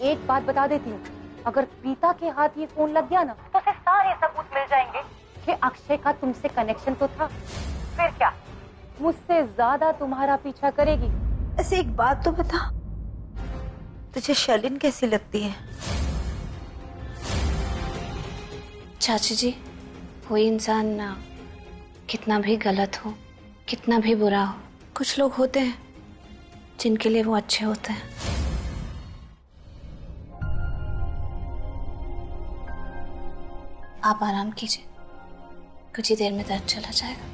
एक बात बता देती हूँ, अगर प्रीता के हाथ ये फोन लग गया ना तो उसे सारे सबूत मिल जाएंगे कि अक्षय का तुमसे कनेक्शन तो था। फिर क्या, मुझसे ज्यादा तुम्हारा पीछा करेगी। ऐसे एक बात तो बता, तुझे शर्लिन कैसी लगती है? चाची जी, कोई इंसान कितना भी गलत हो, कितना भी बुरा हो, कुछ लोग होते हैं जिनके लिए वो अच्छे होते हैं। आप आराम कीजिए, कुछ ही देर में दर्द चला जाएगा।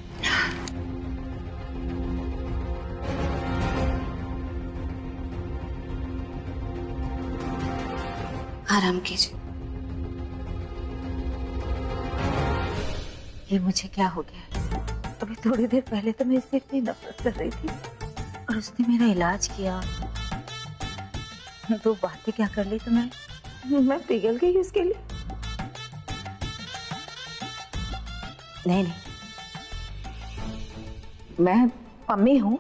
आराम कीजिए। ये मुझे क्या हो गया? अभी थोड़ी देर पहले तो मैं इससे इतनी नफरत कर रही थी और उसने मेरा इलाज किया। दो बातें क्या कर ली तो मैं पिघल गई उसके लिए। नहीं, मैं मम्मी हूँ,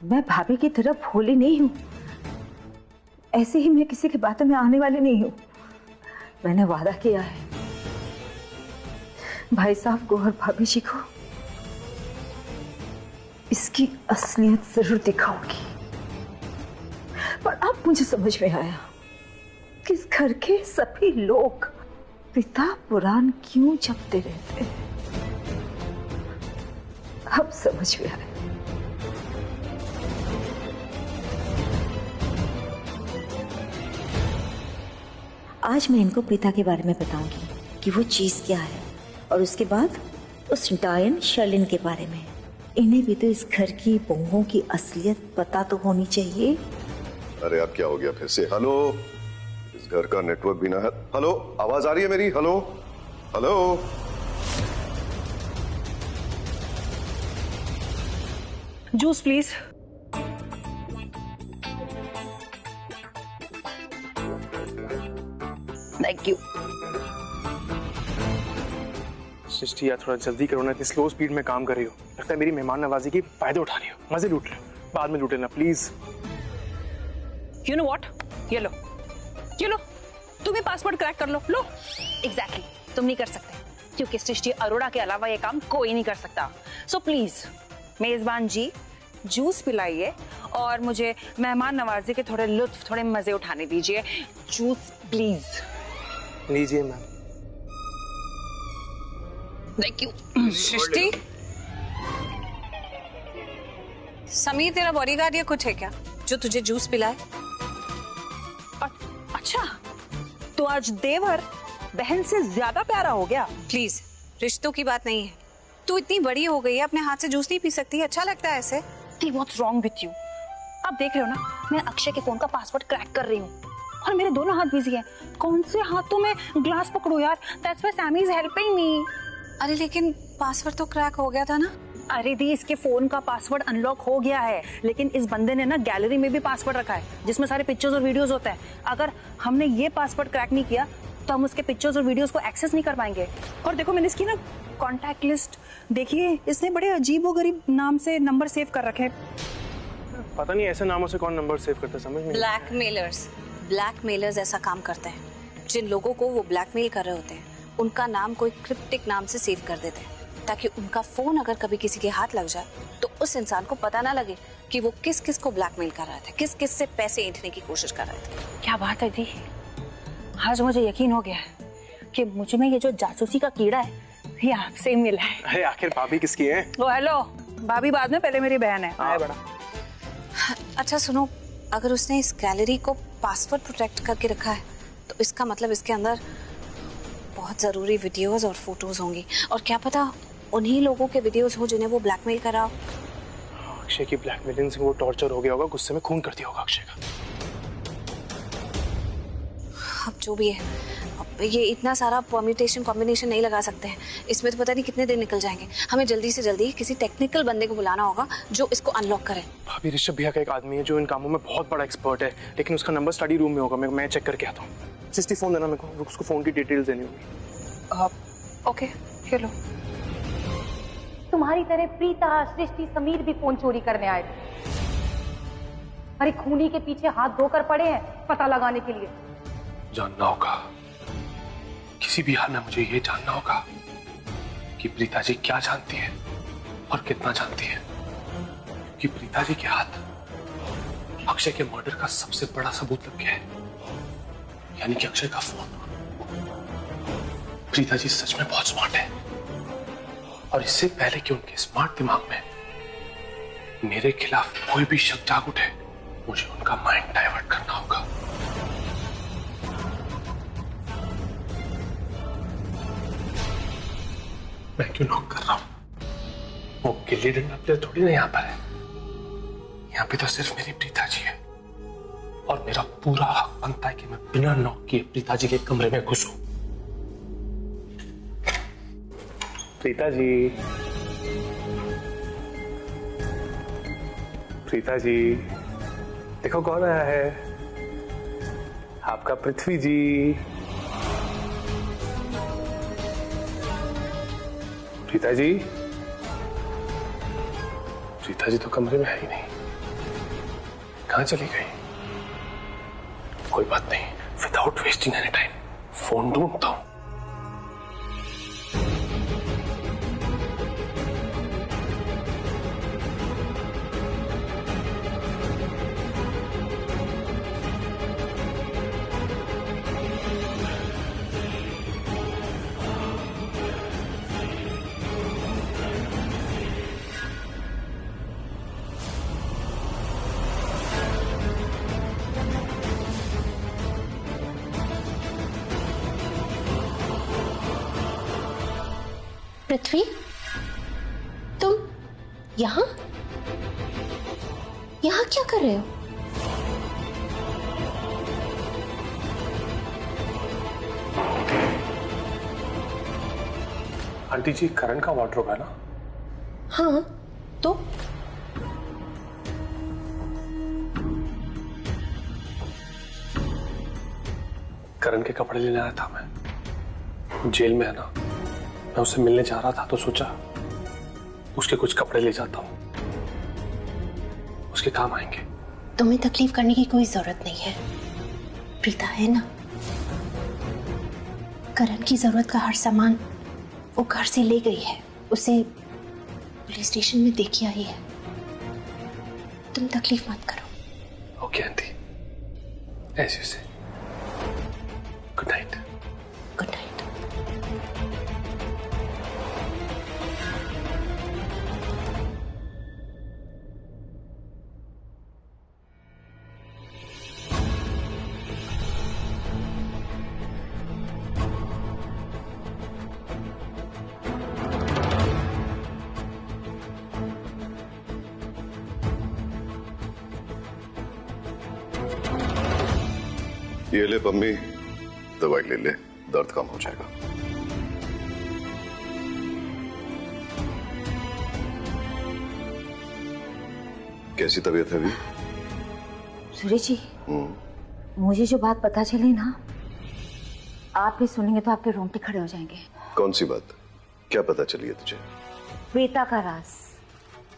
मैं भाभी की तरह भोली नहीं हूँ। ऐसे ही मैं किसी की बातों में आने वाली नहीं हूँ। मैंने वादा किया है भाई साहब को और भाभी जी को इसकी असलियत जरूर दिखाऊंगी। पर अब मुझे समझ में आया कि इस घर के सभी लोग पिता पुराण क्यों जपते रहते हैं। अब समझ में आया। आज मैं इनको पिता के बारे में बताऊंगी कि वो चीज क्या है, और उसके बाद उस डायन शर्लिन के बारे में। इन्हें भी तो इस घर की बहुओं की असलियत पता तो होनी चाहिए। अरे अब क्या हो गया फिर से? हेलो, इस घर का नेटवर्क भी ना है। हेलो, आवाज आ रही है मेरी? Hello hello, juice please. Thank you. Srishti यार थोड़ा जल्दी करो ना, इतनी स्लो स्पीड में काम कर रही हो। लगता है मेरी मेहमान नवाजी की फायदे उठा रही हो। मजे लूट लो, बाद में लूट लेना प्लीज। यू नो व्हाट, ये लो, ये लो, तुम ही पासवर्ड क्रैक कर लो। लो। एग्जैक्टली, तुम नहीं कर सकते क्योंकि सृष्टि अरोड़ा के अलावा ये काम कोई नहीं कर सकता। सो प्लीज मेजबान जी जूस पिलाइए और मुझे मेहमान नवाजी के थोड़े लुत्फ, थोड़े मजे उठाने दीजिए। Juice please. लीजिए ma'am. Thank you. Srishti, Sameer तेरा बॉडीगार्ड या कुछ है क्या जो तुझे जूस पिलाए? अच्छा, तो आज देवर बहन से ज्यादा प्यारा हो गया। प्लीज, रिश्तों की बात नहीं है। तू इतनी बड़ी हो गई है, अपने हाथ से जूस नहीं पी सकती? अच्छा लगता है ऐसे? What's wrong with you? आप देख रहे हो ना, मैं अक्षय के फोन का पासवर्ड क्रैक कर रही हूँ और मेरे दोनों हाथ बिजी हैं। कौन से हाथों में ग्लास पकड़ो यार? That's why Sammy is helping me. अरे लेकिन पासवर्ड तो क्रैक हो गया था ना। अरे दी, इसके फोन का पासवर्ड अनलॉक हो गया है, लेकिन इस बंदे ने ना गैलरी में भी पासवर्ड रखा है जिसमें सारे पिक्चर्स और वीडियोस होते हैं। अगर हमने ये पासवर्ड क्रैक नहीं किया तो हम उसके पिक्चर्स और वीडियोस को एक्सेस नहीं कर पाएंगे। और देखो, मैंने इसकी ना कॉन्टैक्ट लिस्ट देखिए, इसने बड़े अजीबोगरीब नाम से नंबर सेव कर रखे हैं। पता नहीं ऐसे नामों से कौन नंबर सेव करता, समझ में? ब्लैकमेलर्स ऐसा काम करते हैं। जिन लोगों को वो ब्लैकमेल कर रहे होते हैं उनका नाम कोई क्रिप्टिक नाम से सेव कर देते हैं ताकि उनका फोन अगर कभी किसी के हाथ लग जाए तो उस इंसान को पता ना लगे कि वो किस किस को ब्लैकमेल कर रहा था, किस किस से पैसे ऐंठने की कोशिश कर रहे थे। क्या बात है दी, आज मुझे यकीन हो गया है कि मुझ में ये जो जासूसी का कीड़ा है ये आपसे ही मिला है। अरे आखिर भाभी किसकी है? ओ हेलो, भाभी बाद में, पहले मेरी बहन है। आए बड़ा। अच्छा सुनो, अगर उसने इस गैलरी को पासवर्ड प्रोटेक्ट करके रखा है तो इसका मतलब इसके अंदर बहुत जरूरी वीडियोस और फोटोज होंगी, और क्या पता उन्हीं लोगों के वीडियोस हो जिन्हें वो ब्लैकमेल कर रहा हो। अक्षय की ब्लैकमेलिंग से वो टॉर्चर हो गया होगा, गुस्से में खून कर दिया होगा अक्षय का। अब जो भी है, अब ये इतना सारा परम्यूटेशन कॉम्बिनेशन नहीं लगा सकते हैं। इसमें तो पता नहीं कितने दिन निकल जाएंगे। हमें जल्दी से जल्दी किसी टेक्निकल बंदे को बुलाना होगा जो इसको अनलॉक करे। भाभी ऋषभ भैया का एक आदमी है जो इन कामों में बहुत बड़ा एक्सपर्ट है, लेकिन उसका नंबर स्टडी रूम में होगा। मैं चेक करके आता हूँ। सिस्टी फोन देना मेरे को, उसको फोन की डिटेल्स देनी होगी। ओके, ये लो। तुम्हारी तरह प्रीता, सृष्टि, समीर भी फोन चोरी करने आए थे। अरे खूनी के पीछे हाथ धोकर पड़े हैं पता लगाने के लिए। जानना होगा, किसी भी हाल में मुझे ये जानना होगा कि प्रीता जी क्या जानती है और कितना जानती है, कि प्रीता जी के हाथ अक्षय के मर्डर का सबसे बड़ा सबूत लग गया है, यानी कि अक्षय का फोन। प्रीता जी सच में बहुत स्मार्ट है और इससे पहले कि उनके स्मार्ट दिमाग में मेरे खिलाफ कोई भी शक जाग उठे, मुझे उनका माइंड डाइवर्ट करना होगा। मैं क्यों नॉक कर रहा हूं? वो गिल्ली डंडा प्लेयर थोड़ी ना यहां पर है, यहां पे तो सिर्फ मेरी प्रीता जी है और मेरा पूरा हक बनता है कि मैं बिना नॉक किए प्रीता जी के कमरे में घुसूं। प्रीता जी, प्रीता जी, देखो कौन आया है, आपका पृथ्वी जी। प्रीता जी, प्रीता जी तो कमरे में है ही नहीं, कहां चली गई? कोई बात नहीं, without wasting any time phone ढूंढता हूं। पृथ्वी, तुम यहाँ यहाँ क्या कर रहे हो? आंटी जी, करण का वार्डरोब है ना? हाँ, तो करण के कपड़े लेने आया था मैं, जेल में है ना, मैं उससे मिलने जा रहा था तो सोचा उसके कुछ कपड़े ले जाता हूं, उसके काम आएंगे। तुम्हें तकलीफ करने की कोई जरूरत नहीं है, प्रीता है ना। करण की जरूरत का हर सामान वो घर से ले गई है, उसे पुलिस स्टेशन में देखी आई है। तुम तकलीफ मत करो। ओके आंटी, ऐसे से। Good night. Good night. ये ले पम्मी, दवाई ले ले, दर्द कम हो जाएगा। कैसी तबीयत है अभी? सूरज जी, मुझे जो बात पता चली ना, आप भी सुनेंगे तो आपके रोंगटे खड़े हो जाएंगे। कौन सी बात? क्या पता चली है तुझे? प्रीता का राज।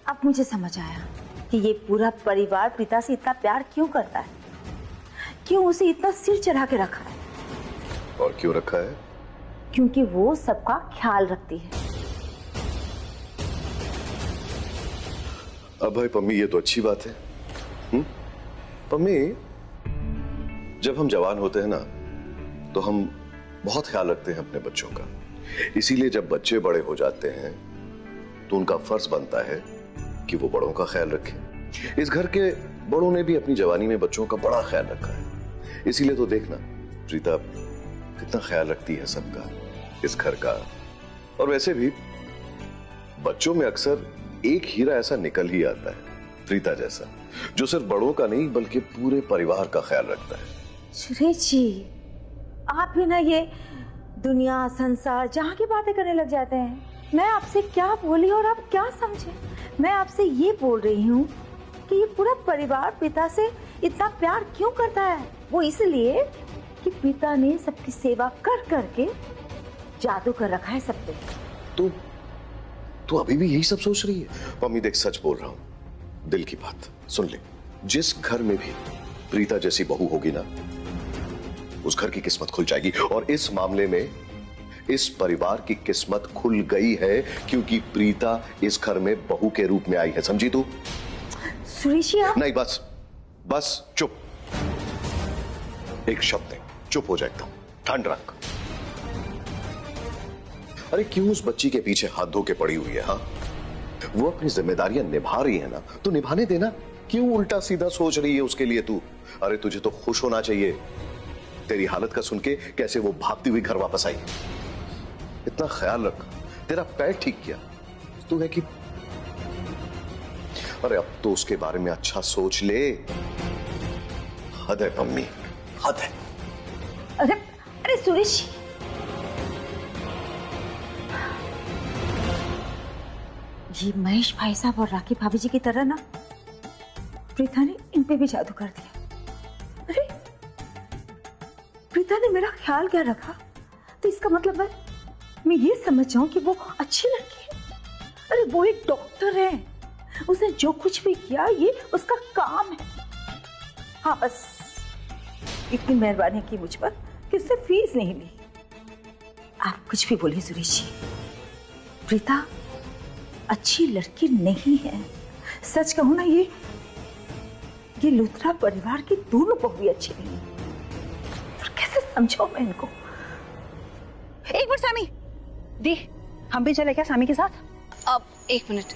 अब मुझे समझ आया कि ये पूरा परिवार प्रीता से इतना प्यार क्यों करता है, क्यों उसे इतना सिर चढ़ा के रखा है। और क्यों रखा है? क्योंकि वो सबका ख्याल रखती है। अब भाई पम्मी, ये तो अच्छी बात है। पम्मी, जब हम जवान होते हैं ना तो हम बहुत ख्याल रखते हैं अपने बच्चों का। इसीलिए जब बच्चे बड़े हो जाते हैं तो उनका फर्ज बनता है कि वो बड़ों का ख्याल रखें। इस घर के बड़ों ने भी अपनी जवानी में बच्चों का बड़ा ख्याल रखा है। इसीलिए तो देखना प्रीता कितना ख्याल रखती है सबका, इस घर का। और वैसे भी बच्चों में अक्सर एक हीरा ऐसा निकल ही आता है, प्रीता जैसा, जो सिर्फ बड़ों का नहीं बल्कि पूरे परिवार का ख्याल रखता है। सुरेश जी, आप भी ना ये दुनिया संसार जहाँ की बातें करने लग जाते हैं। मैं आपसे क्या बोली और आप क्या समझे? मैं आपसे ये बोल रही हूँ कि ये पूरा परिवार पिता से इतना प्यार क्यों करता है। वो इसलिए कि पिता ने सबकी सेवा कर करके जादू कर रखा है सब पे। तू अभी भी यही सब सोच रही है? मम्मी देख, सच बोल रहा हूँ, दिल की बात सुन ले। जिस घर में भी प्रीता जैसी बहू होगी ना, उस घर की किस्मत खुल जाएगी। और इस मामले में इस परिवार की किस्मत खुल गई है, क्योंकि प्रीता इस घर में बहू के रूप में आई है। समझी तू? सुरेश जी आप नहीं, बस बस चुप। एक शब्द है, चुप हो जाए एकदम, ठंड रख। अरे क्यों उस बच्ची के पीछे हाथ धो के पड़ी हुई है? हाँ, वो अपनी जिम्मेदारियां निभा रही है ना, तो निभाने देना। क्यों उल्टा सीधा सोच रही है उसके लिए तू? अरे तुझे तो खुश होना चाहिए। तेरी हालत का सुन के कैसे वो भागती हुई घर वापस आई। इतना ख्याल रख, तेरा पैर ठीक किया तू है कि? अरे अब तो उसके बारे में अच्छा सोच ले। हद है मम्मी, हद है। अरे अरे सुरेश जी, ये महेश भाई साहब और राखी भाभी जी की तरह ना प्रीता ने इन पे भी जादू कर दिया। अरे प्रीता ने मेरा ख्याल क्या रखा, तो इसका मतलब है मैं ये समझ जाऊं कि वो अच्छी लड़की है। अरे वो एक डॉक्टर है, उसने जो कुछ भी किया ये उसका काम है। हाँ बस इतनी मेहरबानी की मुझ पर कि उससे फीस नहीं ली। आप कुछ भी बोलिए सुरेश जी, प्रीता अच्छी लड़की नहीं है। सच कहूं ना, ये लूथरा परिवार की दोनों बहू भी अच्छी नहीं है। पर कैसे समझाऊं मैं इनको? एक मिनट सामी, दी हम भी चले क्या सामी के साथ? अब एक मिनट,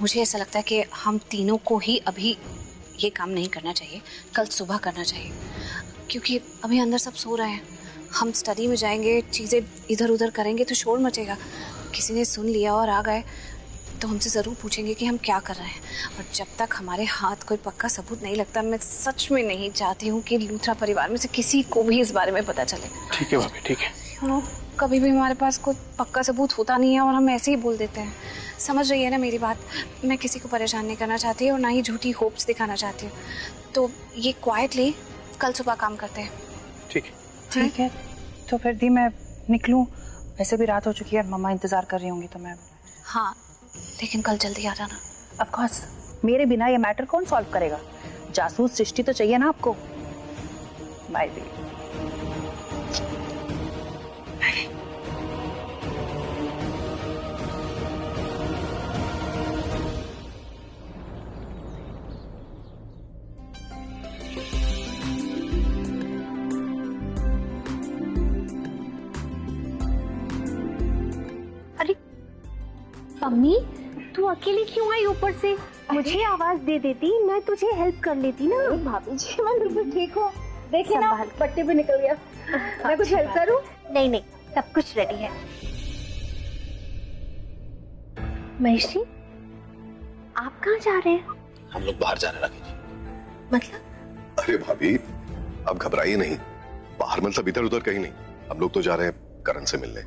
मुझे ऐसा लगता है कि हम तीनों को ही अभी ये काम नहीं करना चाहिए, कल सुबह करना चाहिए, क्योंकि अभी अंदर सब सो रहे हैं। हम स्टडी में जाएंगे, चीज़ें इधर उधर करेंगे तो शोर मचेगा। किसी ने सुन लिया और आ गए तो हमसे ज़रूर पूछेंगे कि हम क्या कर रहे हैं। और जब तक हमारे हाथ कोई पक्का सबूत नहीं लगता, मैं सच में नहीं चाहती हूँ कि लूथरा परिवार में से किसी को भी इस बारे में पता चले। ठीक है भाभी, ठीक है। कभी भी हमारे पास कोई पक्का सबूत होता नहीं है और हम ऐसे ही बोल देते हैं। समझ रही है ना मेरी बात? मैं किसी को परेशान नहीं करना चाहती और ना ही झूठी होप्स दिखाना चाहती हूँ। तो ये क्वाइटली कल सुबह काम करते हैं। ठीक है, ठीक है, तो फिर दी मैं निकलूं? वैसे भी रात हो चुकी है, मम्मा इंतजार कर रही होंगी, तो मैं। हाँ, लेकिन कल जल्दी आ जाना। ऑफ कोर्स, मेरे बिना ये मैटर कौन सॉल्व करेगा? जासूस सृष्टि तो चाहिए ना आपको। By the. मम्मी तू अकेली क्यों आई ऊपर से? मुझे आवाज दे देती, मैं तुझे हेल्प कर लेती ना। भाभी जी मैं बिल्कुल ठीक हूँ। देखिए ना पट्टी भी निकल गया। मैं कुछ हेल्प करूँ? नहीं नहीं, सब कुछ रेडी है। महेश जी, आप कहाँ जा रहे हैं? हम लोग बाहर जा रहे हैं राखी जी। मतलब? अरे भाभी अब घबराइए नहीं, बाहर मतलब इधर उधर कहीं नहीं। हम लोग तो जा रहे हैं करण से मिलने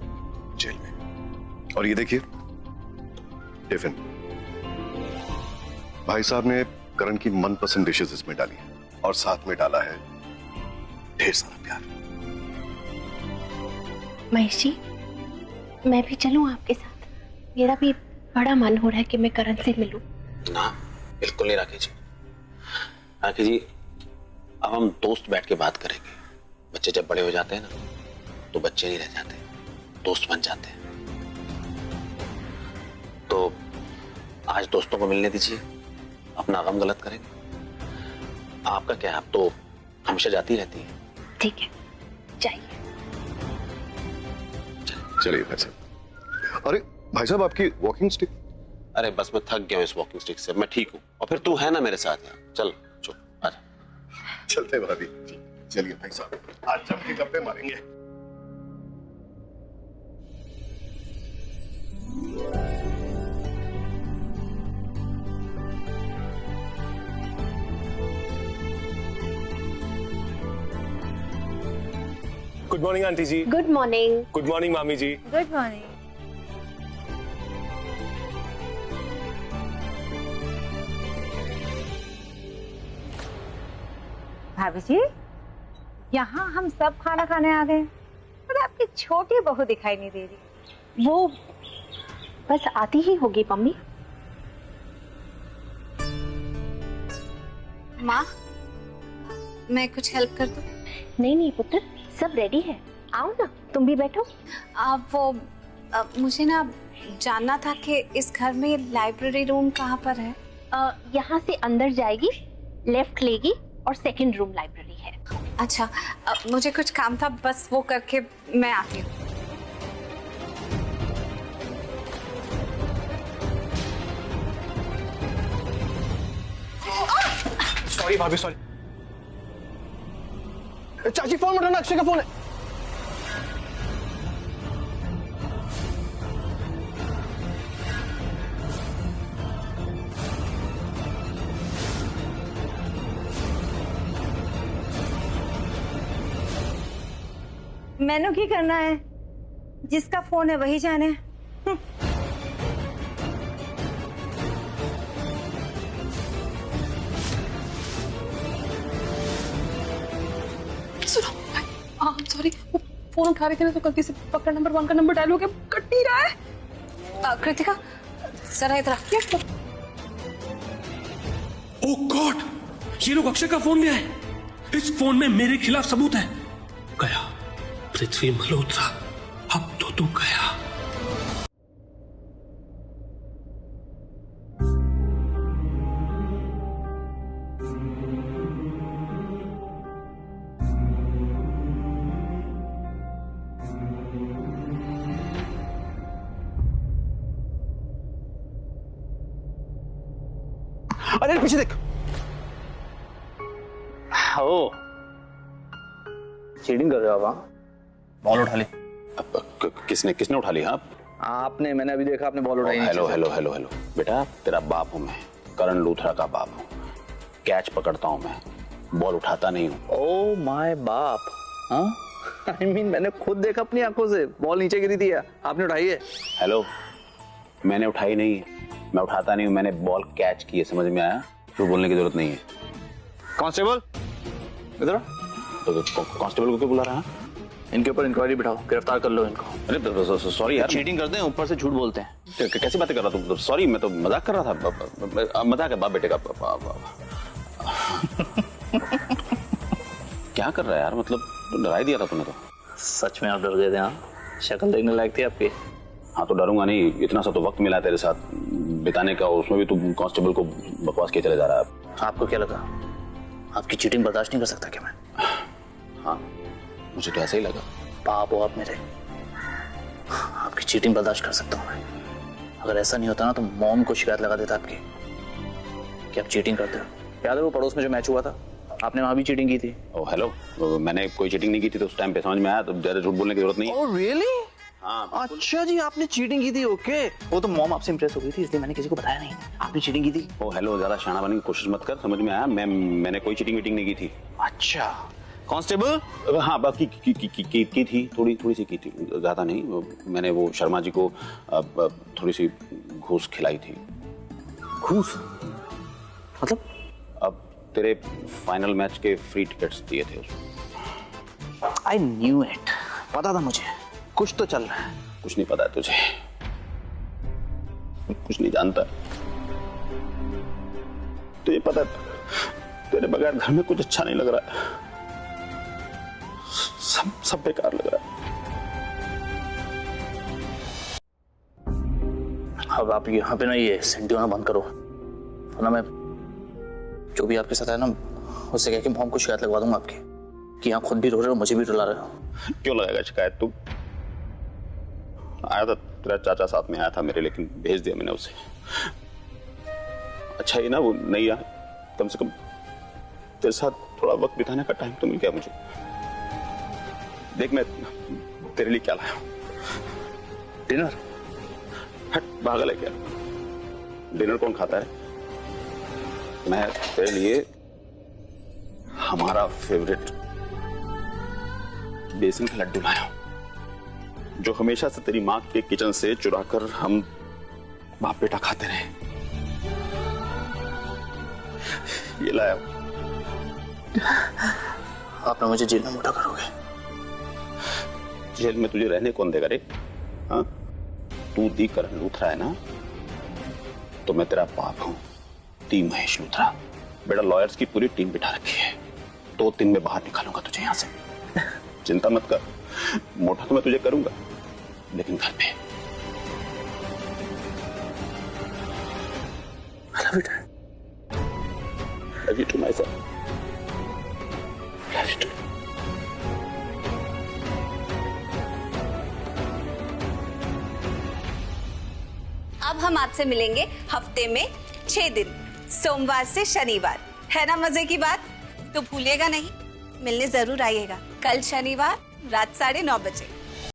जेल में। और ये देखिए टिफिन, भाई साहब ने करण की मनपसंद डिशेस इसमें डाली है और साथ में डाला है ढेर सारा प्यार। महेश जी, मैं भी चलूं आपके साथ? मेरा भी बड़ा मन हो रहा है कि मैं करण से मिलूं। ना बिल्कुल नहीं राखी जी। राखी जी अब हम दोस्त बैठ के बात करेंगे। बच्चे जब बड़े हो जाते हैं ना तो बच्चे नहीं रह जाते, दोस्त बन जाते हैं। तो आज दोस्तों को मिलने दीजिए, अपना गम गलत करेंगे। आपका क्या है, आप तो हमेशा जाती रहती है। ठीक है, जाइए। चलिए भाई साहब। अरे भाई साहब आपकी वॉकिंग स्टिक? अरे बस मैं थक गया हूँ इस वॉकिंग स्टिक से। मैं ठीक हूँ और फिर तू है ना मेरे साथ यार। चल चल आजा। चलते भाभी। चलिए भाई साहब, आज जम के गप्पे मारेंगे। Good morning aunty ji. Good morning. Good morning मामी जी। Good morning. भाभी जी, यहाँ हम सब खाना खाने आ गए, पर आपकी छोटी बहू दिखाई नहीं दे रही। वो बस आती ही होगी मम्मी। माँ, मैं कुछ हेल्प कर दूं? नहीं नहीं पुत्र, सब रेडी है, आओ ना, तुम भी बैठो। मुझे ना जानना था कि इस घर में लाइब्रेरी रूम कहाँ पर है? यहाँ से अंदर जाएगी, लेफ्ट लेगी और सेकंड रूम लाइब्रेरी है। अच्छा, मुझे कुछ काम था, बस वो करके मैं आती हूँ। सॉरी भाभी, सॉरी। चाची फोन उठाना, अक्षय का फोन है। मैंने की करना है, जिसका फोन है वही जाने। सॉरी, वो फोन उठा रहे थे ना तो गलती से पकड़ नंबर 1 का नंबर डायल हो गया, कट नहीं रहा है। कृतिका जरा इधर आ। ओह गॉड, ये लोग अक्षय का फोन ले आए। इस फोन में मेरे खिलाफ सबूत है। गया पृथ्वी मल्होत्रा, अब तो तू गया। अरे पीछे देख। ओ, चीटिंग कर रहे हो आप? बॉल उठा ली। किसने उठा ली? हाँ आपने, मैंने अभी देखा आपने बॉल उठाई। हेलो हेलो हेलो हेलो बेटा, तेरा बाप हूं मैं, करण लूथरा का बाप हूं। कैच पकड़ता हूं मैं, बॉल उठाता नहीं हूं। ओ माय बाप। हाँ आई मीन मैंने खुद देखा अपनी आंखों से, बॉल नीचे गिरी थी, आपने उठाई है? हेलो, मैंने उठाई नहीं है, मैं उठाता नहीं हूं, मैंने बॉल कैच की है। समझ में आया? तो बोलने की जरूरत नहीं है। कांस्टेबल इधर। तो कांस्टेबल को क्यों बुला रहा है? इनके ऊपर इंक्वायरी बिठाओ, गिरफ्तार कर लो इनको। अरे सॉरी यार, चीटिंग करते हैं, ऊपर से झूठ बोलते हैं। कैसी बातें कर रहा तुम? सॉरी, मैं तो मजाक कर रहा था। मजाक है बाप बेटे का। क्या कर रहा है यार, मतलब डरा ही दिया था तूने तो। सच में आप डर गए थे? हाँ, शक्ल देखने लायक थी आपकी। हाँ तो डरूंगा नहीं, इतना सा तो वक्त मिला तेरे साथ बिताने का, उसमें भी तू कांस्टेबल को बकवास किए चले जा रहा है। आपको क्या लगा आपकी चीटिंग बर्दाश्त नहीं कर सकता क्या मैं? हाँ मुझे तो ऐसा ही लगा। पाप हो आप मेरे, आपकी चीटिंग बर्दाश्त कर सकता हूँ मैं। अगर ऐसा नहीं होता ना तो मॉम को शिकायत लगा देता आपकी कि आप चीटिंग करते हो। याद है वो पड़ोस में जो मैच हुआ था, आपने वहां भी चीटिंग की थी। ओ हेलो, मैंने कोई चीटिंग नहीं की थी, तो उस टाइम पे समझ में आया, तो ज्यादा झूठ बोलने की जरूरत नहीं। Oh really? हाँ अच्छा जी, आपने चीटिंग की थी। ओके, वो तो मॉम आपसे इंप्रेस हो गई थी, इसलिए मैंने किसी को बताया नहीं आपने चीटिंग की थी। ओ हेलो, ज्यादा शाना बनने की कोशिश मत कर, समझ में आया? मैंने कोई चीटिंग वीटिंग नहीं की थी। अच्छा कांस्टेबल? हाँ बाकी की थी, थोड़ी सी की थी, ज्यादा नहीं। मैंने वो शर्मा जी को थोड़ी सी घूस खिलाई थी। घूस मतलब? अब तेरे फाइनल मैच के फ्री टिकट्स दिए थे उसको। आई न्यू इट, पता था मुझे कुछ तो चल रहा है। कुछ नहीं पता है तुझे, कुछ नहीं जानता। तुझे पता है तेरे बगैर घर में कुछ अच्छा नहीं लग रहा है, सब बेकार लग रहा है। अब आप यहाँ पे ना ये सेंटी होना बंद करो, वरना मैं जो भी आपके साथ है ना उससे कह के मॉम को शिकायत लगवा दूंगा आपकी कि यहाँ खुद भी रो रहे हो, मुझे भी रुला रहे हो। क्यों लगाएगा शिकायत? तू आया था, तेरा चाचा साथ में आया था मेरे, लेकिन भेज दिया मैंने उसे। अच्छा ही ना वो नहीं आया, कम से कम तेरे साथ थोड़ा वक्त बिताने का टाइम तो मिल गया मुझे। देख मैं तेरे लिए क्या लाया हूं। डिनर? हट, पागल है क्या? डिनर कौन खाता है? मैं तेरे लिए हमारा फेवरेट बेसन का लड्डू लाया हूं, जो हमेशा से तेरी मां के किचन से चुराकर हम बाप बेटा खाते रहे। ये लाया हूं। आप ना मुझे जेल में मोटा करोगे। जेल में तुझे रहने कौन देगा रे? हाँ, तू दी करण लूथरा है ना, तो मैं तेरा बाप हूं, दी महेश लूथरा। बेटा लॉयर्स की पूरी टीम बिठा रखी है, 2 दिन में बाहर निकालूंगा तुझे यहां से। चिंता मत कर, मोटा तो मैं तुझे करूंगा, लेकिन घर पे। I love you, Dad. Love you too, my son. Love you too. अब हम आपसे मिलेंगे हफ्ते में 6 दिन, सोमवार से शनिवार। है ना मजे की बात? तो भूलिएगा नहीं, मिलने जरूर आइएगा कल शनिवार रात 9:30 बजे।